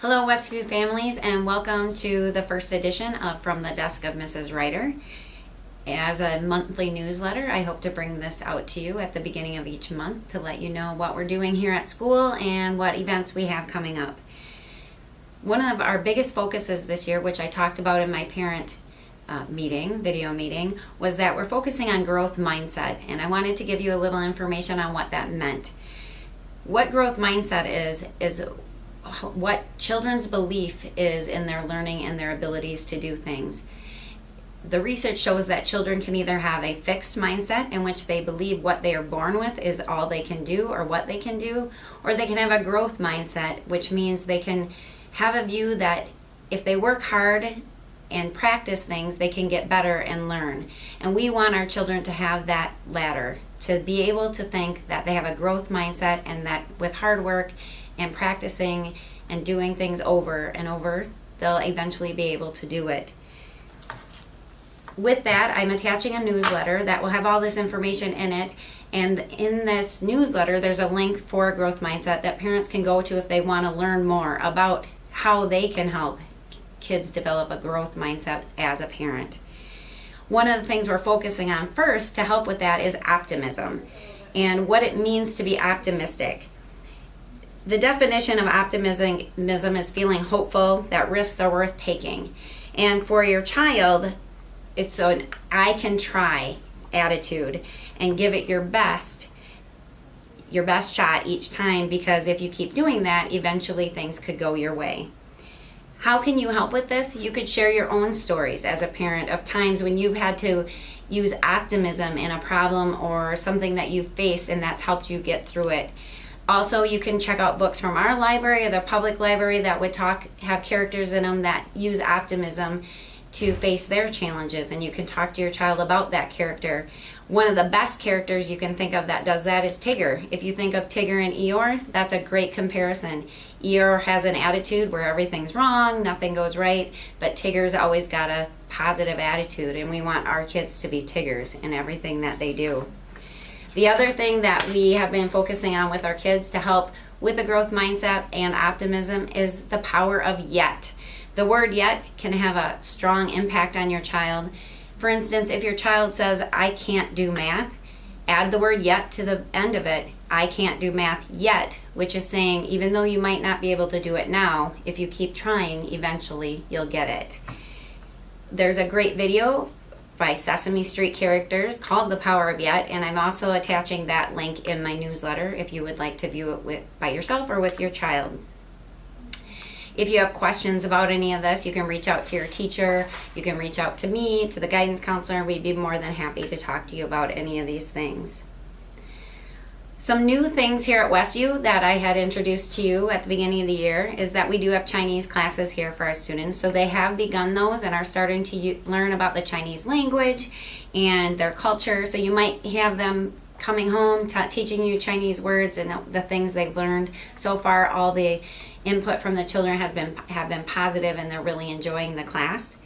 Hello Westview families, and welcome to the first edition of From the Desk of Mrs. Reuter. As a monthly newsletter, I hope to bring this out to you at the beginning of each month to let you know what we're doing here at school and what events we have coming up. One of our biggest focuses this year, which I talked about in my parent video meeting, was that we're focusing on growth mindset, and I wanted to give you a little information on what that meant. What growth mindset is what children's belief is in their learning and their abilities to do things. The research shows that children can either have a fixed mindset in which they believe what they are born with is all they can do or what they can do, or they can have a growth mindset, which means they can have a view that if they work hard and practice things, they can get better and learn. And we want our children to have that latter, to be able to think that they have a growth mindset and that with hard work and practicing and doing things over and over, they'll eventually be able to do it. With that, I'm attaching a newsletter that will have all this information in it, and in this newsletter there's a link for a growth mindset that parents can go to if they want to learn more about how they can help kids develop a growth mindset as a parent. One of the things we're focusing on first to help with that is optimism and what it means to be optimistic. The definition of optimism is feeling hopeful that risks are worth taking. And for your child, it's an I can try attitude and give it your best shot each time, because if you keep doing that, eventually things could go your way. How can you help with this? You could share your own stories as a parent of times when you've had to use optimism in a problem or something that you've faced and that's helped you get through it. Also, you can check out books from our library or the public library that would have characters in them that use optimism to face their challenges, and you can talk to your child about that character. One of the best characters you can think of that does that is Tigger. If you think of Tigger and Eeyore, that's a great comparison. Eeyore has an attitude where everything's wrong, nothing goes right, but Tigger's always got a positive attitude, and we want our kids to be Tiggers in everything that they do. The other thing that we have been focusing on with our kids to help with the growth mindset and optimism is the power of yet. The word yet can have a strong impact on your child. For instance, if your child says, I can't do math, add the word yet to the end of it. I can't do math yet, which is saying even though you might not be able to do it now, if you keep trying, eventually you'll get it. There's a great video by Sesame Street characters called The Power of Yet, and I'm also attaching that link in my newsletter if you would like to view it by yourself or with your child. If you have questions about any of this, you can reach out to your teacher, you can reach out to me, to the guidance counselor. We'd be more than happy to talk to you about any of these things. Some new things here at Westview that I had introduced to you at the beginning of the year is that we do have Chinese classes here for our students. So they have begun those and are starting to learn about the Chinese language and their culture. So you might have them coming home teaching you Chinese words and the things they've learned. So far, all the input from the children have been positive, and they're really enjoying the class.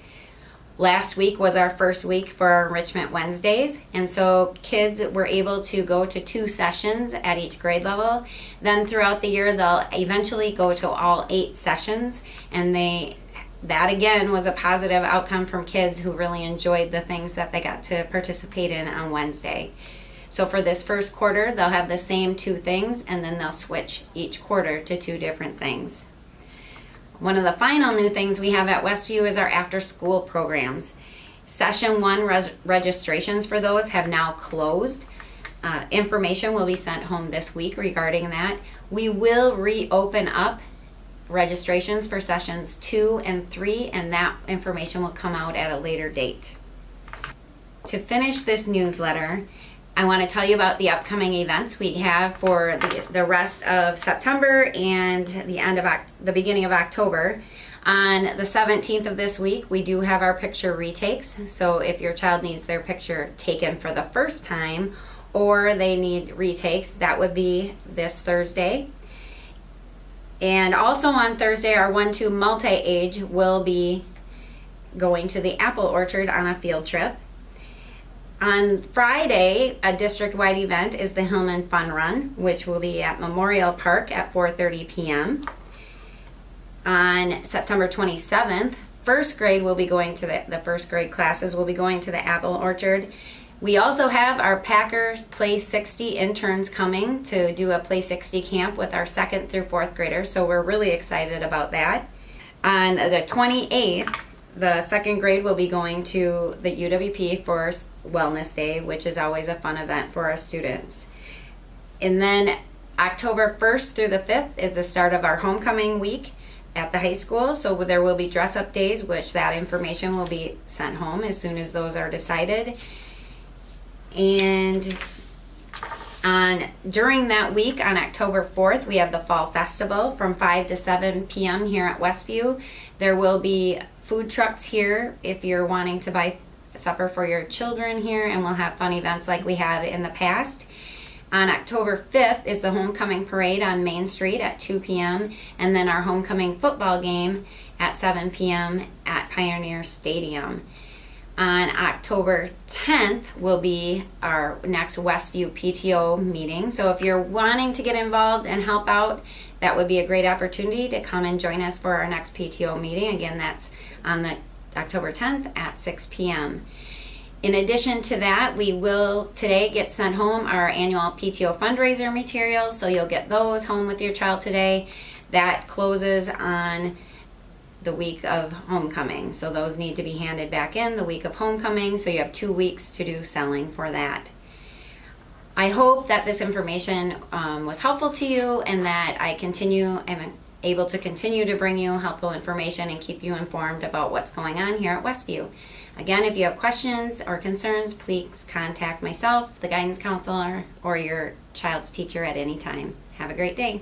Last week was our first week for our Enrichment Wednesdays, and so kids were able to go to 2 sessions at each grade level. Then throughout the year, they'll eventually go to all 8 sessions, and that again was a positive outcome from kids who really enjoyed the things that they got to participate in on Wednesday. So for this first quarter, they'll have the same 2 things, and then they'll switch each quarter to 2 different things. One of the final new things we have at Westview is our after-school programs. Session 1 registrations for those have now closed. Information will be sent home this week regarding that. We will reopen up registrations for sessions 2 and 3, and that information will come out at a later date. To finish this newsletter, I want to tell you about the upcoming events we have for the rest of September and the beginning of October. On the 17th of this week, we do have our picture retakes. So if your child needs their picture taken for the first time or they need retakes, that would be this Thursday. And also on Thursday, our 1-2 multi-age will be going to the apple orchard on a field trip. On Friday, a district-wide event is the Hillman Fun Run, which will be at Memorial Park at 4:30 p.m. On September 27th, first grade will be going to the first grade classes will be going to the apple orchard. We also have our Packer Play 60 interns coming to do a Play 60 camp with our 2nd through 4th graders, so we're really excited about that. On the 28th, the 2nd grade will be going to the UWP for Wellness Day, which is always a fun event for our students. And then October 1st through the 5th is the start of our homecoming week at the high school, so there will be dress-up days, which that information will be sent home as soon as those are decided. And during that week, on October 4th, we have the Fall Festival from 5 to 7 p.m. here at Westview. There will be food trucks here if you're wanting to buy supper for your children here, and we'll have fun events like we have in the past. On October 5th is the Homecoming Parade on Main Street at 2 p.m. and then our homecoming football game at 7 p.m. at Pioneer Stadium. On October 10th will be our next Westview PTO meeting. So if you're wanting to get involved and help out, that would be a great opportunity to come and join us for our next PTO meeting. Again, that's on the October 10th at 6 p.m. In addition to that, we will today get sent home our annual PTO fundraiser materials, so you'll get those home with your child today. That closes on the week of homecoming, so those need to be handed back in the week of homecoming, so you have 2 weeks to do selling for that. I hope that this information was helpful to you, and that am able to continue to bring you helpful information and keep you informed about what's going on here at Westview. Again, if you have questions or concerns, please contact myself, the guidance counselor, or your child's teacher at any time. Have a great day.